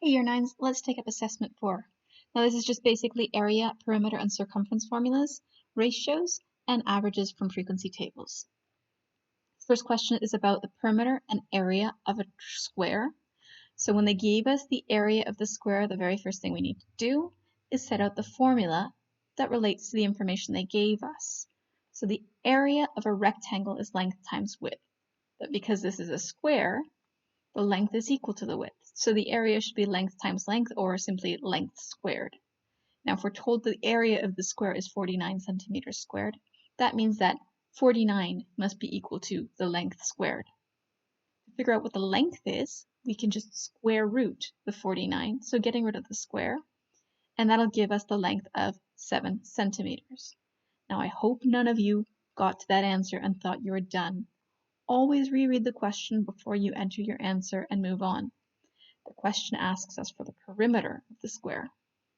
Hey, Year 9s, let's take up assessment 4. Now this is just basically area, perimeter, and circumference formulas, ratios, and averages from frequency tables. First question is about the perimeter and area of a square. So when they gave us the area of the square, the very first thing we need to do is set out the formula that relates to the information they gave us. So the area of a rectangle is length times width. But because this is a square, the length is equal to the width. So the area should be length times length, or simply length squared. Now, if we're told the area of the square is 49 centimeters squared, that means that 49 must be equal to the length squared. To figure out what the length is, we can just square root the 49, so getting rid of the square, and that'll give us the length of 7 centimeters. Now, I hope none of you got to that answer and thought you were done. Always reread the question before you enter your answer and move on. The question asks us for the perimeter of the square.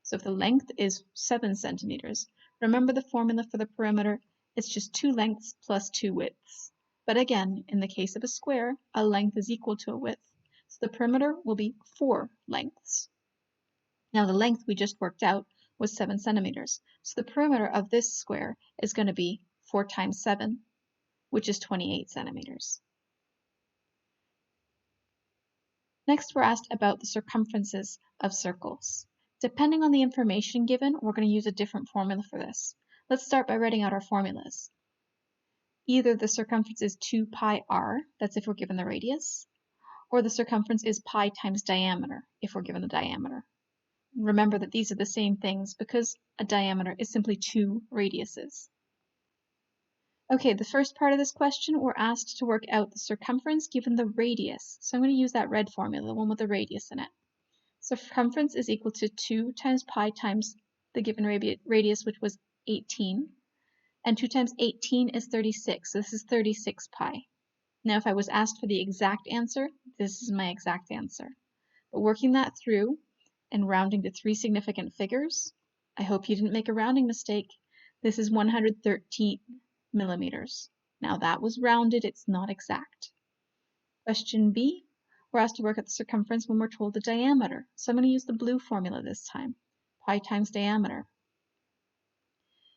So if the length is 7 centimeters, remember the formula for the perimeter, it's just 2 lengths plus 2 widths. But again, in the case of a square, a length is equal to a width. So the perimeter will be 4 lengths. Now the length we just worked out was 7 centimeters. So the perimeter of this square is going to be 4 times 7, which is 28 centimeters. Next, we're asked about the circumferences of circles. Depending on the information given, we're going to use a different formula for this. Let's start by writing out our formulas. Either the circumference is 2 pi r, that's if we're given the radius, or the circumference is pi times diameter, if we're given the diameter. Remember that these are the same things because a diameter is simply 2 radiuses. Okay, the first part of this question, we're asked to work out the circumference given the radius. So I'm going to use that red formula, the one with the radius in it. Circumference is equal to 2 times pi times the given radius, which was 18. And 2 times 18 is 36, so this is 36 pi. Now, if I was asked for the exact answer, this is my exact answer. But working that through and rounding to 3 significant figures, I hope you didn't make a rounding mistake. This is 113 millimeters. Now that was rounded, it's not exact. Question B, we're asked to work out the circumference when we're told the diameter. So I'm going to use the blue formula this time, pi times diameter.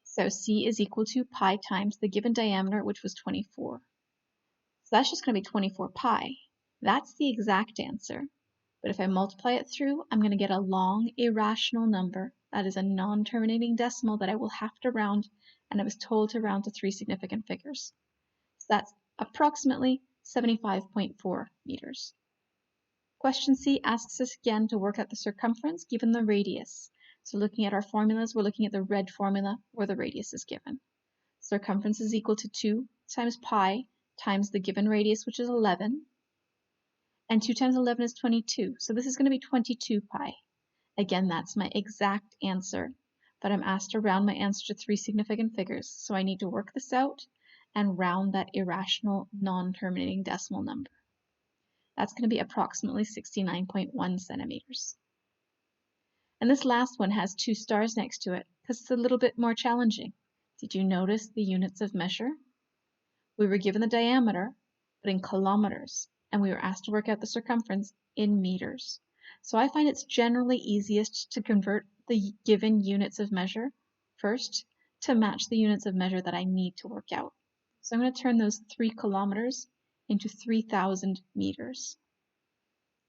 So C is equal to pi times the given diameter, which was 24. So that's just going to be 24 pi. That's the exact answer. But if I multiply it through, I'm going to get a long irrational number. That is a non-terminating decimal that I will have to round, and I was told to round to 3 significant figures. So that's approximately 75.4 meters. Question C asks us again to work out the circumference given the radius. So looking at our formulas, we're looking at the red formula where the radius is given. Circumference is equal to 2 times pi times the given radius, which is 11. And 2 times 11 is 22. So this is going to be 22 pi. Again, that's my exact answer. But I'm asked to round my answer to 3 significant figures. So I need to work this out and round that irrational non-terminating decimal number. That's going to be approximately 69.1 centimeters. And this last one has 2 stars next to it because it's a little bit more challenging. Did you notice the units of measure? We were given the diameter, but in kilometers, and we were asked to work out the circumference in meters. So I find it's generally easiest to convert the given units of measure first to match the units of measure that I need to work out. So I'm going to turn those 3 kilometers into 3,000 meters.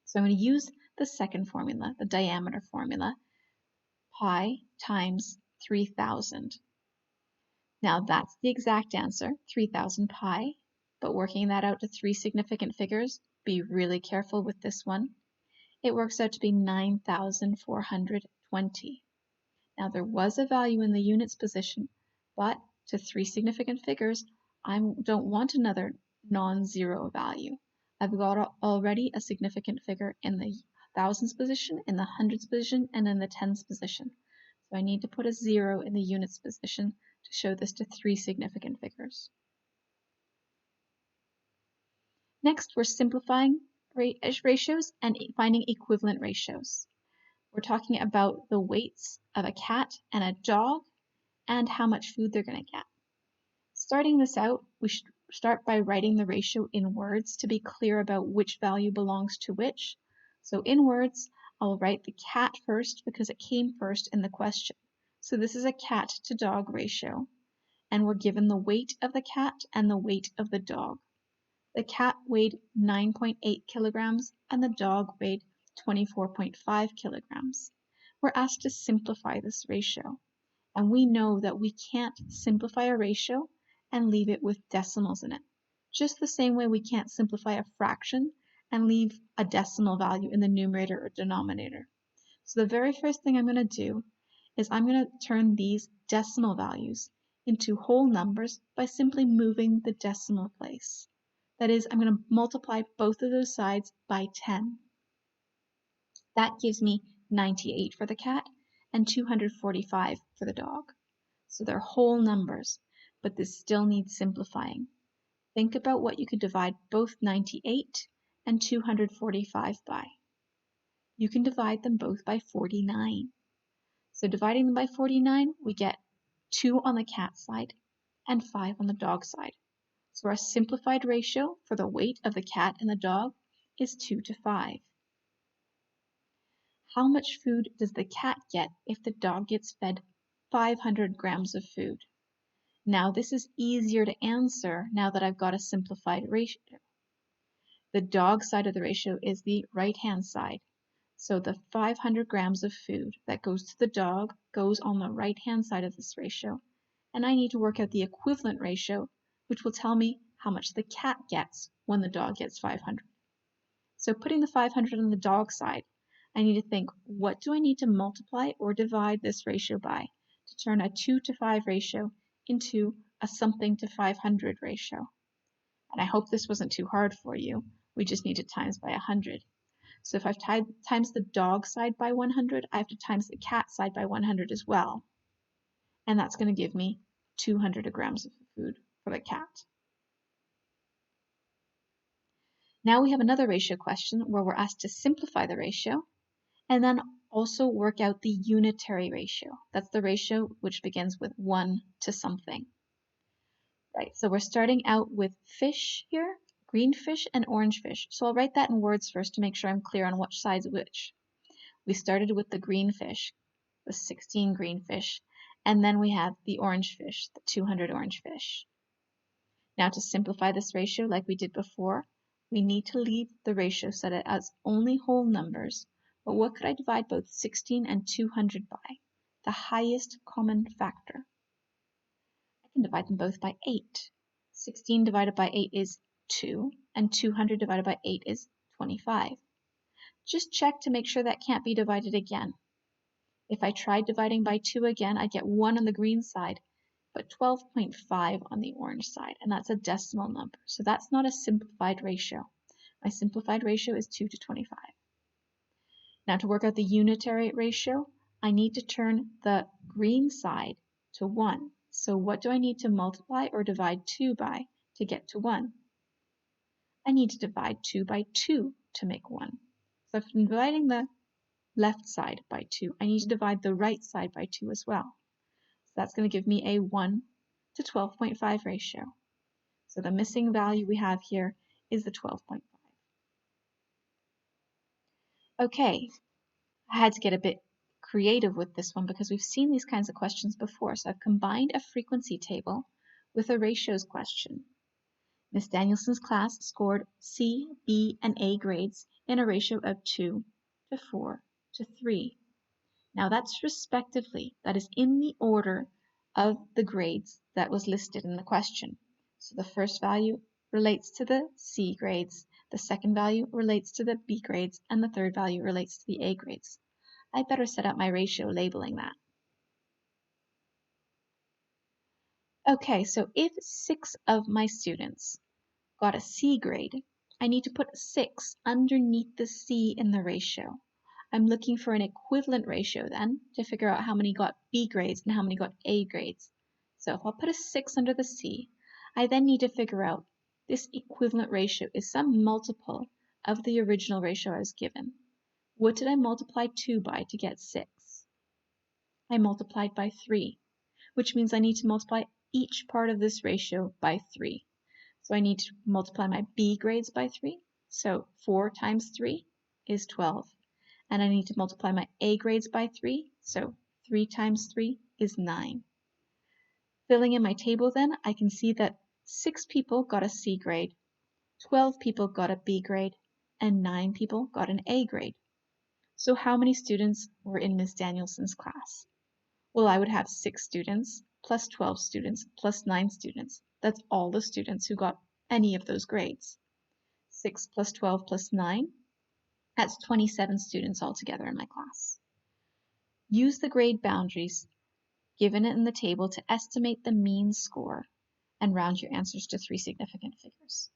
So I'm going to use the second formula, the diameter formula, pi times 3,000. Now that's the exact answer, 3,000 pi, but working that out to 3 significant figures, be really careful with this one. It works out to be 9,420. Now there was a value in the units position, but to 3 significant figures, I don't want another non-zero value. I've got already a significant figure in the thousands position, in the hundreds position, and in the tens position. So I need to put a 0 in the units position to show this to 3 significant figures. Next, we're simplifying ratios and finding equivalent ratios. We're talking about the weights of a cat and a dog and how much food they're going to get. Starting this out, we should start by writing the ratio in words to be clear about which value belongs to which. So in words, I'll write the cat first because it came first in the question. So this is a cat to dog ratio, and we're given the weight of the cat and the weight of the dog. The cat weighed 9.8 kilograms and the dog weighed 24.5 kilograms. We're asked to simplify this ratio, and we know that we can't simplify a ratio and leave it with decimals in it. Just the same way we can't simplify a fraction and leave a decimal value in the numerator or denominator. So the very first thing I'm going to do is I'm going to turn these decimal values into whole numbers by simply moving the decimal place. That is, I'm going to multiply both of those sides by 10. That gives me 98 for the cat and 245 for the dog. So they're whole numbers, but this still needs simplifying. Think about what you could divide both 98 and 245 by. You can divide them both by 49. So dividing them by 49, we get 2 on the cat side and 5 on the dog side. So our simplified ratio for the weight of the cat and the dog is 2 to 5. How much food does the cat get if the dog gets fed 500 grams of food? Now this is easier to answer now that I've got a simplified ratio. The dog side of the ratio is the right-hand side. So the 500 grams of food that goes to the dog goes on the right-hand side of this ratio. And I need to work out the equivalent ratio, which will tell me how much the cat gets when the dog gets 500. So putting the 500 on the dog side, I need to think, what do I need to multiply or divide this ratio by to turn a 2 to 5 ratio into a something to 500 ratio? And I hope this wasn't too hard for you. We just need to times by 100. So if I've times the dog side by 100, I have to times the cat side by 100 as well. And that's going to give me 200 grams of food for the cat. Now we have another ratio question where we're asked to simplify the ratio and then also work out the unitary ratio. That's the ratio which begins with 1 to something. Right, so we're starting out with fish here, green fish and orange fish. So I'll write that in words first to make sure I'm clear on which side's which. We started with the green fish, the 16 green fish, and then we have the orange fish, the 200 orange fish. Now to simplify this ratio like we did before, we need to leave the ratio set as only whole numbers. But what could I divide both 16 and 200 by? The highest common factor. I can divide them both by 8. 16 divided by 8 is 2, and 200 divided by 8 is 25. Just check to make sure that can't be divided again. If I tried dividing by 2 again, I'd get 1 on the green side, but 12.5 on the orange side, and that's a decimal number. So that's not a simplified ratio. My simplified ratio is 2 to 25. Now to work out the unitary ratio, I need to turn the green side to 1. So what do I need to multiply or divide 2 by to get to 1? I need to divide 2 by 2 to make 1. So if I'm dividing the left side by 2, I need to divide the right side by 2 as well. So that's going to give me a 1 to 12.5 ratio. So the missing value we have here is the 12.5. Okay, I had to get a bit creative with this one because we've seen these kinds of questions before. So I've combined a frequency table with a ratios question. Miss Danielson's class scored C, B, and A grades in a ratio of 2 to 4 to 3. Now that's respectively, that is in the order of the grades that was listed in the question. So the first value relates to the C grades, the second value relates to the B grades, and the third value relates to the A grades. I better set up my ratio labeling that. Okay, so if 6 of my students got a C grade, I need to put 6 underneath the C in the ratio. I'm looking for an equivalent ratio then to figure out how many got B grades and how many got A grades. So if I'll put a 6 under the C, I then need to figure out this equivalent ratio is some multiple of the original ratio I was given. What did I multiply 2 by to get 6? I multiplied by 3, which means I need to multiply each part of this ratio by 3. So I need to multiply my B grades by 3. So 4 times 3 is 12. and I need to multiply my A grades by 3, so 3 times 3 is 9. Filling in my table then, I can see that 6 people got a C grade, 12 people got a B grade, and 9 people got an A grade. So how many students were in Ms. Danielson's class? Well, I would have 6 students plus 12 students plus 9 students. That's all the students who got any of those grades. 6 plus 12 plus 9, that's 27 students altogether in my class. Use the grade boundaries given in the table to estimate the mean score and round your answers to 3 significant figures.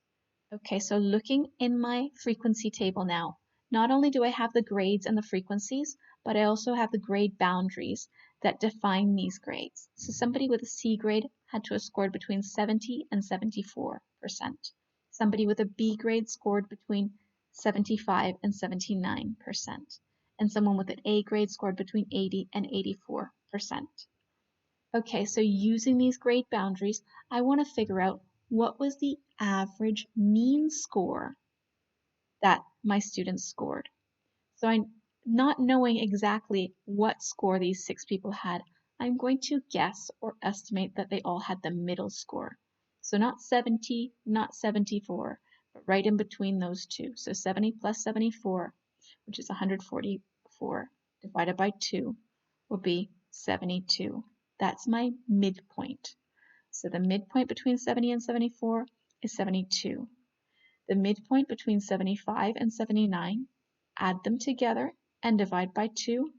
Okay, so looking in my frequency table now, not only do I have the grades and the frequencies, but I also have the grade boundaries that define these grades. So somebody with a C grade had to have scored between 70 and 74%. Somebody with a B grade scored between 75 and 79%. And someone with an A grade scored between 80 and 84%. Okay, so using these grade boundaries, I want to figure out what was the average mean score that my students scored. So I'm not knowing exactly what score these 6 people had, I'm going to guess or estimate that they all had the middle score. So not 70, not 74, but right in between those two. So 70 plus 74, which is 144, divided by 2 will be 72. That's my midpoint. So the midpoint between 70 and 74 is 72. The midpoint between 75 and 79, add them together and divide by 2,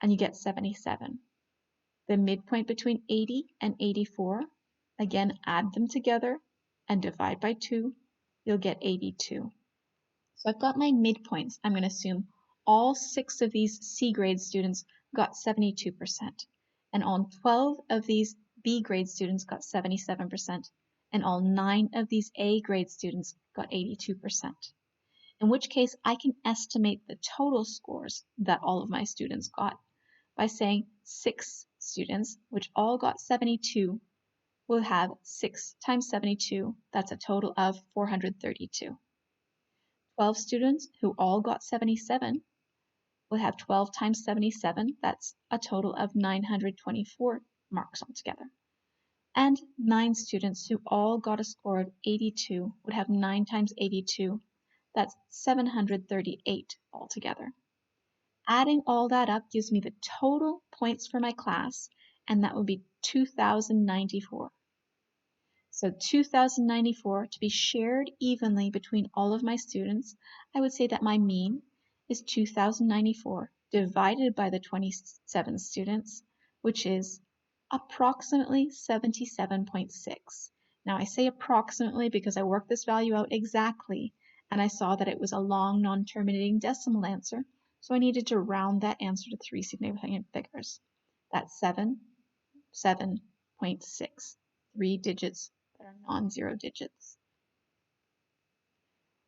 and you get 77. The midpoint between 80 and 84, again add them together and divide by 2, you'll get 82. So I've got my midpoints. I'm going to assume all 6 of these C grade students got 72%, and all 12 of these B grade students got 77%, and all 9 of these A grade students got 82%. In which case I can estimate the total scores that all of my students got by saying 6 students, which all got 72, will have 6 times 72, that's a total of 432. 12 students who all got 77 will have 12 times 77, that's a total of 924 marks altogether. And 9 students who all got a score of 82 would have 9 times 82, that's 738 altogether. Adding all that up gives me the total points for my class, and that would be 2,094. So 2,094 to be shared evenly between all of my students, I would say that my mean is 2,094 divided by the 27 students, which is approximately 77.6. Now I say approximately because I worked this value out exactly, and I saw that it was a long non-terminating decimal answer, so I needed to round that answer to 3 significant figures. That's 7.6, 3 digits that are non-zero digits.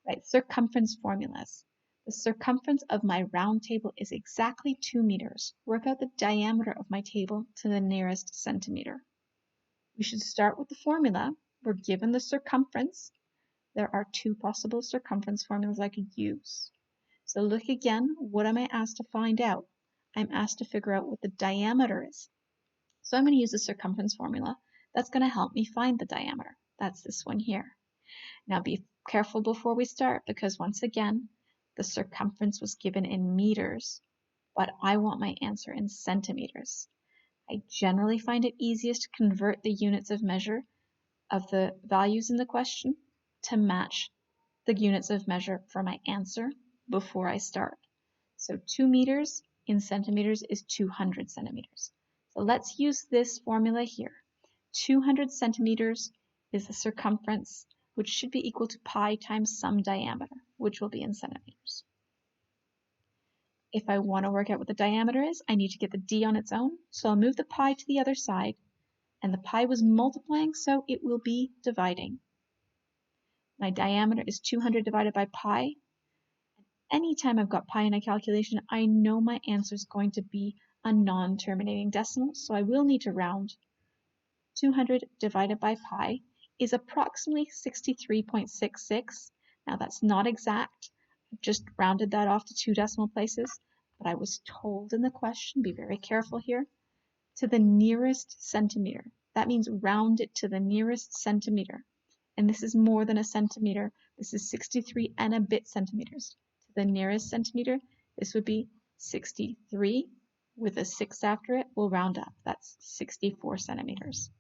Right, circumference formulas. The circumference of my round table is exactly 2 meters. Work out the diameter of my table to the nearest centimeter. We should start with the formula. We're given the circumference. There are 2 possible circumference formulas I could use. So look again, what am I asked to find out? I'm asked to figure out what the diameter is. So I'm going to use the circumference formula. That's going to help me find the diameter. That's this one here. Now be careful before we start, because once again, the circumference was given in meters, but I want my answer in centimeters. I generally find it easiest to convert the units of measure of the values in the question to match the units of measure for my answer before I start. So 2 meters in centimeters is 200 centimeters. So let's use this formula here. 200 centimeters is the circumference, which should be equal to pi times some diameter, which will be in centimeters. If I want to work out what the diameter is, I need to get the d on its own, so I'll move the pi to the other side, and the pi was multiplying, so it will be dividing. My diameter is 200 divided by pi. Anytime I've got pi in a calculation, I know my answer is going to be a non-terminating decimal, so I will need to round. 200 divided by pi is approximately 63.66. Now that's not exact. I've just rounded that off to 2 decimal places, but I was told in the question, be very careful here, to the nearest centimeter. That means round it to the nearest centimeter. And this is more than a centimeter. This is 63 and a bit centimeters. To the nearest centimeter, this would be 63 with a 6 after it. We'll round up. That's 64 centimeters.